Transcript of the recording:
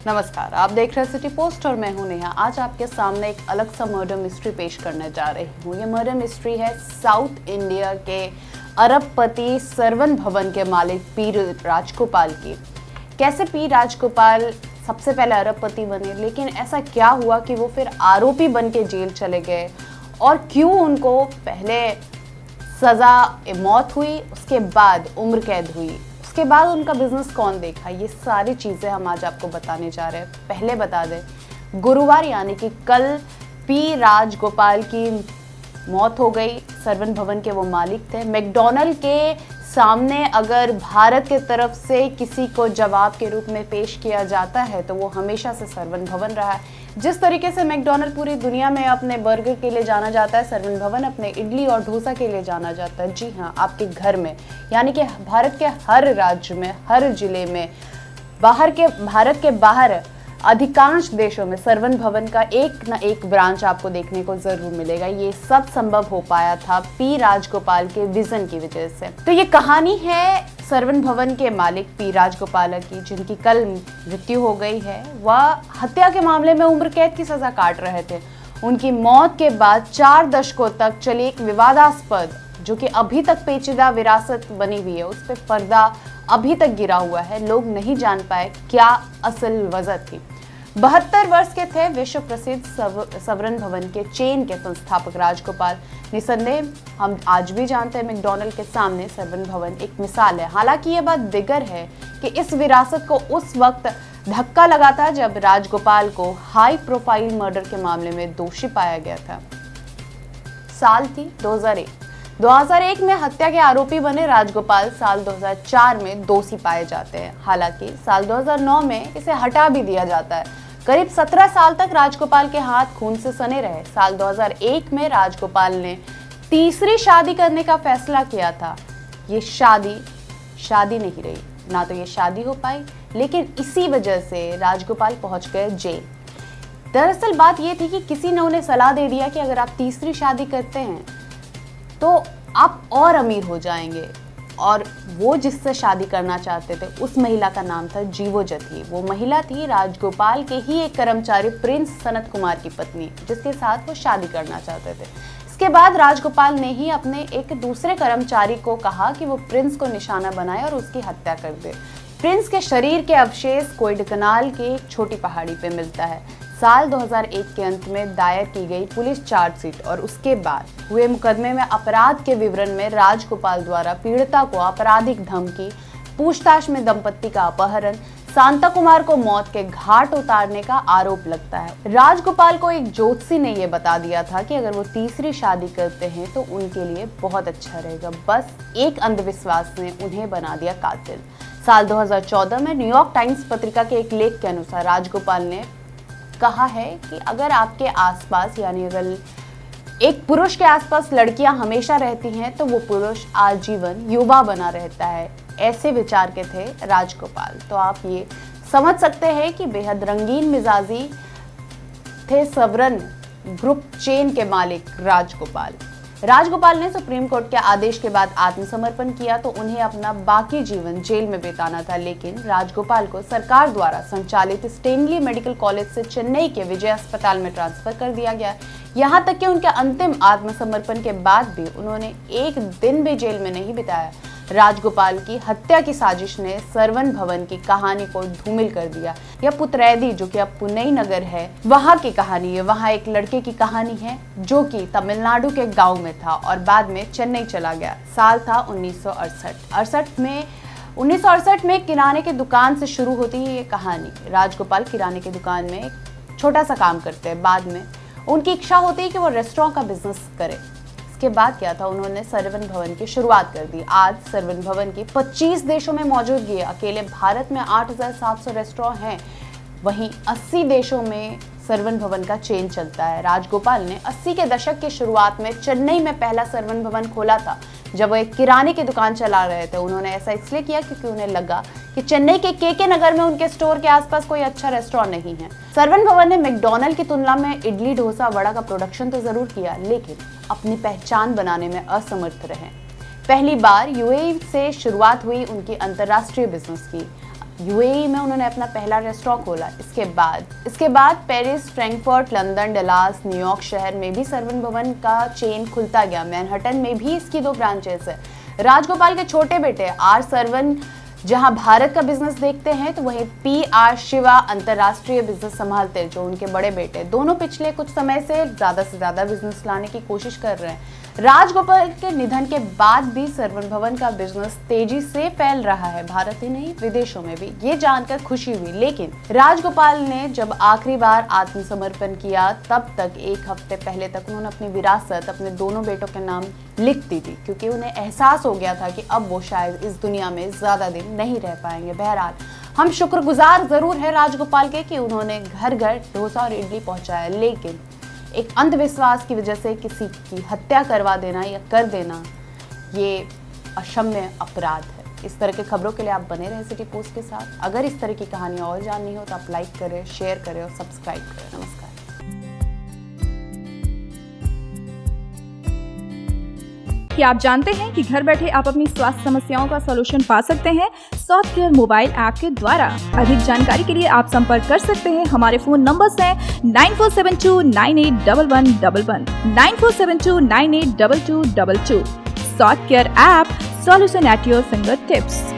नमस्कार, आप देख रहे हैं सिटी पोस्ट और मैं हूं नेहा। आज आपके सामने एक अलग सा मर्डर मिस्ट्री पेश करने जा रही हूं। ये मर्डर मिस्ट्री है साउथ इंडिया के अरबपति सरवण भवन के मालिक पी राजगोपाल की। कैसे पी राजगोपाल सबसे पहले अरबपति बने, लेकिन ऐसा क्या हुआ कि वो फिर आरोपी बन के जेल चले गए और क्यों उनको पहले सजा मौत हुई, उसके बाद उम्र कैद हुई, उसके बाद उनका बिजनेस कौन देखा, ये सारी चीज़ें हम आज आपको बताने जा रहे हैं। पहले बता दें, गुरुवार यानी कि कल पी राजगोपाल की मौत हो गई। सरवण भवन के वो मालिक थे। मैकडॉनल्ड के सामने अगर भारत के तरफ से किसी को जवाब के रूप में पेश किया जाता है तो वो हमेशा से सरवण भवन रहा है। जिस तरीके से मैकडॉनल्ड पूरी दुनिया में अपने बर्गर के लिए जाना जाता है, सरवण भवन अपने इडली और डोसा के लिए जाना जाता है। जी हाँ, आपके घर में, यानी कि भारत के हर राज्य में, हर जिले में, भारत के बाहर अधिकांश देशों में सरवण भवन का एक ना एक ब्रांच आपको देखने को जरूर मिलेगा। ये सब संभव हो पाया था पी राजगोपाल के विजन की वजह से। तो ये कहानी है सरवण भवन के मालिक पी राजगोपाल की, जिनकी कल मृत्यु हो गई है। वह हत्या के मामले में उम्र कैद की सजा काट रहे थे। उनकी मौत के बाद 4 दशकों तक चली एक विवादास्पद, जो कि अभी तक पेचीदा विरासत बनी हुई है, उस पर पर्दा अभी तक गिरा हुआ है। लोग नहीं जान पाए क्या असल वजह थी। 72 वर्ष के थे विश्व प्रसिद्ध सरवण भवन के चेन के संस्थापक राजगोपाल। निसंदेह हम आज भी जानते हैं मैकडॉनल्ड के सामने सरवण भवन एक मिसाल है। हालांकि ये बात दिगर है कि इस विरासत को उस वक्त धक्का लगा था जब राजगोपाल को हाई प्रोफाइल मर्डर के मामले में दोषी पाया गया था। साल थी 2001 में हत्या के आरोपी बने राजगोपाल साल 2004 में दोषी पाए जाते हैं। हालांकि साल 2009 में इसे हटा भी दिया जाता है। करीब 17 साल तक राजगोपाल के हाथ खून से सने रहे। साल 2001 में राजगोपाल ने तीसरी शादी करने का फैसला किया था। ये शादी नहीं रही, ना तो ये शादी हो पाई, लेकिन इसी वजह से राजगोपाल पहुंच गए जेल। दरअसल बात ये थी कि किसी ने उन्हें सलाह दे दिया कि अगर आप तीसरी शादी करते हैं तो आप और अमीर हो जाएंगे, और वो जिससे शादी करना चाहते थे उस महिला का नाम था जीवोज्योति। वो महिला थी राजगोपाल के ही एक कर्मचारी प्रिंस सनत कुमार की पत्नी, जिसके साथ वो शादी करना चाहते थे। इसके बाद राजगोपाल ने ही अपने एक दूसरे कर्मचारी को कहा कि वो प्रिंस को निशाना बनाए और उसकी हत्या कर दे। प्रिंस के शरीर के अवशेष कोइडकनाल के एक छोटी पहाड़ी पे मिलता है। साल 2001 के अंत में दायर की गई पुलिस चार्जशीट और उसके बाद हुए मुकदमे में अपराध के विवरण में राजगोपाल द्वारा पीड़िता को आपराधिक धमकी, पूछताछ में दंपत्ति का अपहरण, शांता कुमार को मौत के घाट उतारने का आरोप लगता है। राजगोपाल को एक ज्योतिषी ने यह बता दिया था कि अगर वो तीसरी शादी करते हैं तो उनके लिए बहुत अच्छा रहेगा। बस एक अंधविश्वास ने उन्हें बना दिया कातिल। साल 2014 में न्यूयॉर्क टाइम्स पत्रिका के एक लेख के अनुसार राजगोपाल ने कहा है कि अगर आपके आसपास, यानी अगर एक पुरुष के आसपास लड़कियां हमेशा रहती हैं तो वो पुरुष आजीवन युवा बना रहता है। ऐसे विचार के थे राजगोपाल। तो आप ये समझ सकते हैं कि बेहद रंगीन मिजाजी थे सरवण ग्रुप चेन के मालिक राजगोपाल ने सुप्रीम कोर्ट के आदेश के बाद आत्मसमर्पण किया तो उन्हें अपना बाकी जीवन जेल में बिताना था। लेकिन राजगोपाल को सरकार द्वारा संचालित स्टेनली मेडिकल कॉलेज से चेन्नई के विजय अस्पताल में ट्रांसफर कर दिया गया। यहाँ तक कि उनके अंतिम आत्मसमर्पण के बाद भी उन्होंने एक दिन भी जेल में नहीं बिताया। राजगोपाल की हत्या की साजिश ने सरवण भवन की कहानी को धूमिल कर दिया। यह पुत्रैदी, जो कि अब पुनई नगर है, वहां की कहानी है। वहां एक लड़के की कहानी है जो कि तमिलनाडु के गांव में था और बाद में चेन्नई चला गया। साल था 1968 में किराने की दुकान से शुरू होती है ये कहानी। राजगोपाल किराने की दुकान में एक छोटा सा काम करते हैं। बाद में उनकी इच्छा होती है कि वो रेस्टोरेंट का बिजनेस करे। के बाद क्या था, उन्होंने सरवण भवन की शुरुआत कर दी। आज सरवण भवन की 25 देशों में मौजूदगी है। अकेले भारत में 8700 रेस्टोरेंट हैं। वहीं 80 देशों में सरवण भवन का चेन चलता है। राजगोपाल ने 80 के दशक की शुरुआत में चेन्नई में पहला सरवण भवन खोला था, जब वो एक किराने की दुकान चला रहे थे। उन्होंने ऐसा इसलिए किया क्योंकि उन्हें लगा कि चेन्नई के केके नगर में उनके स्टोर के आसपास कोई अच्छा रेस्टोरेंट नहीं है। सरवण भवन ने मैकडॉनल्ड की तुलना में इडली, डोसा, वड़ा का प्रोडक्शन तो जरूर किया, लेकिन अपनी पहचान बनाने में असमर्थ रहे। पहली बार यूएई से शुरुआत हुई उनकी अंतर्राष्ट्रीय बिजनेस की। यूएई में उन्होंने अपना पहला रेस्टोरेंट खोला। इसके बाद Paris, Frankfurt, London, Dallas, New York शहर में भी सरवण भवन का चेन खुलता गया। मैनहट्टन में भी इसकी 2 ब्रांचेस है। राजगोपाल के छोटे बेटे आर सरवण जहां भारत का बिजनेस देखते हैं, तो वहीं पी.आर. शिवा अंतरराष्ट्रीय बिजनेस संभालते हैं, जो उनके बड़े बेटे। दोनों पिछले कुछ समय से ज्यादा बिजनेस लाने की कोशिश कर रहे हैं। राजगोपाल के निधन के बाद भी सरवण भवन का बिजनेस तेजी से फैल रहा है, भारत ही नहीं विदेशों में भी। ये जानकर खुशी हुई, लेकिन राजगोपाल ने जब आखिरी बार आत्मसमर्पण किया, तब तक 1 हफ्ते पहले तक उन्होंने अपनी विरासत अपने दोनों बेटों के नाम लिख दी थी, क्योंकि उन्हें एहसास हो गया था कि अब वो शायद इस दुनिया में ज्यादा दिन नहीं रह पाएंगे। बहरहाल हम शुक्रगुजार जरूर है राजगोपाल के कि उन्होंने घर घर डोसा और इडली पहुंचाया, लेकिन एक अंधविश्वास की वजह से किसी की हत्या करवा देना या कर देना, ये अक्षम्य अपराध है। इस तरह की खबरों के लिए आप बने रहें सिटी पोस्ट के साथ। अगर इस तरह की कहानियां और जाननी हो तो आप लाइक करें, शेयर करें और सब्सक्राइब करें। नमस्कार। क्या आप जानते हैं कि घर बैठे आप अपनी स्वास्थ्य समस्याओं का सलूशन पा सकते हैं सॉफ्ट केयर मोबाइल ऐप के द्वारा। अधिक जानकारी के लिए आप संपर्क कर सकते हैं। हमारे फोन नंबर्स हैं 9472981111, 9472982222। Soft care app, solution at your finger tips.